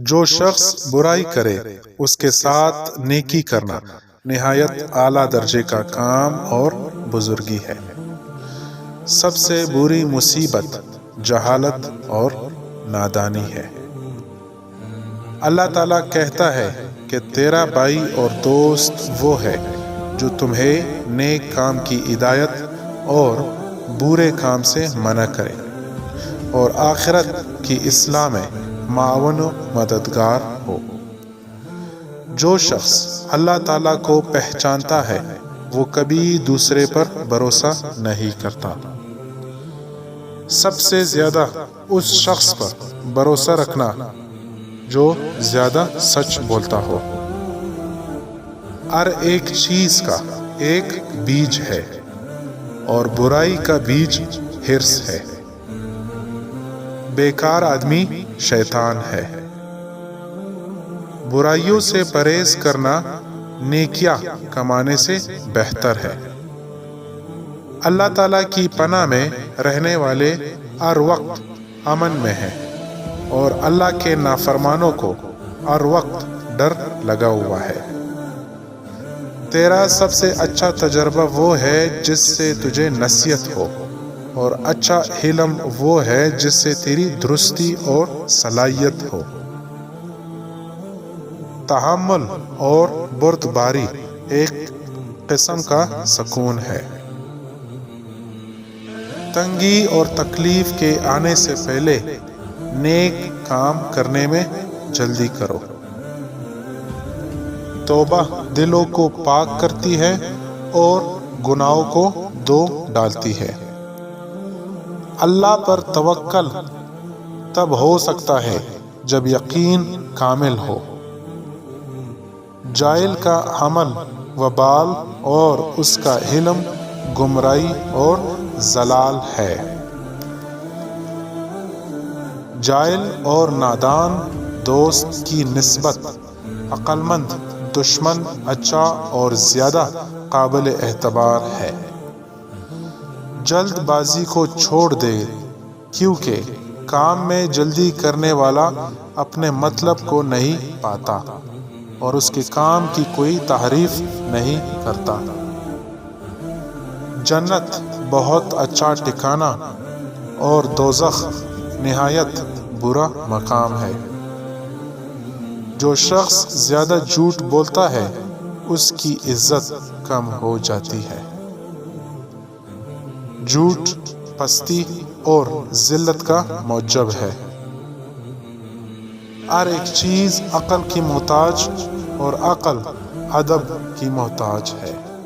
جو شخص برائی کرے اس کے ساتھ نیکی کرنا نہایت اعلیٰ درجے کا کام اور بزرگی ہے۔ سب سے بری مصیبت جہالت اور نادانی ہے۔ اللہ تعالیٰ کہتا ہے کہ تیرا بھائی اور دوست وہ ہے جو تمہیں نیک کام کی ہدایت اور برے کام سے منع کرے اور آخرت کی اصلاح میں معاون و مددگار ہو۔ جو شخص اللہ تعالیٰ کو پہچانتا ہے وہ کبھی دوسرے پر بھروسہ نہیں کرتا۔ سب سے زیادہ اس شخص پر بھروسہ رکھنا جو زیادہ سچ بولتا ہو۔ ہر ایک چیز کا ایک بیج ہے اور برائی کا بیج حرص ہے۔ بیکار آدمی شیطان ہے۔ برائیوں سے پرہیز کرنا نیکیاں کمانے سے بہتر ہے۔ اللہ تعالیٰ کی پناہ میں رہنے والے ہر وقت امن میں ہیں اور اللہ کے نافرمانوں کو ہر وقت ڈر لگا ہوا ہے۔ تیرا سب سے اچھا تجربہ وہ ہے جس سے تجھے نصیحت ہو، اور اچھا علم وہ ہے جس سے تیری درستی اور صلاحیت ہو۔ تحمل اور بردباری ایک قسم کا سکون ہے۔ تنگی اور تکلیف کے آنے سے پہلے نیک کام کرنے میں جلدی کرو۔ توبہ دلوں کو پاک کرتی ہے اور گناہوں کو دھو ڈالتی ہے۔ اللہ پر توکل تب ہو سکتا ہے جب یقین کامل ہو۔ جاہل کا عمل وبال اور اس کا علم گمراہی اور ضلال ہے۔ جاہل اور نادان دوست کی نسبت عقل مند دشمن اچھا اور زیادہ قابل اعتبار ہے۔ جلد بازی کو چھوڑ دے، کیونکہ کام میں جلدی کرنے والا اپنے مطلب کو نہیں پاتا اور اس کے کام کی کوئی تعریف نہیں کرتا۔ جنت بہت اچھا ٹھکانہ اور دوزخ نہایت برا مقام ہے۔ جو شخص زیادہ جھوٹ بولتا ہے اس کی عزت کم ہو جاتی ہے۔ جھوٹ پستی اور ذلت کا موجب ہے۔ ہر ایک چیز عقل کی محتاج اور عقل ادب کی محتاج ہے۔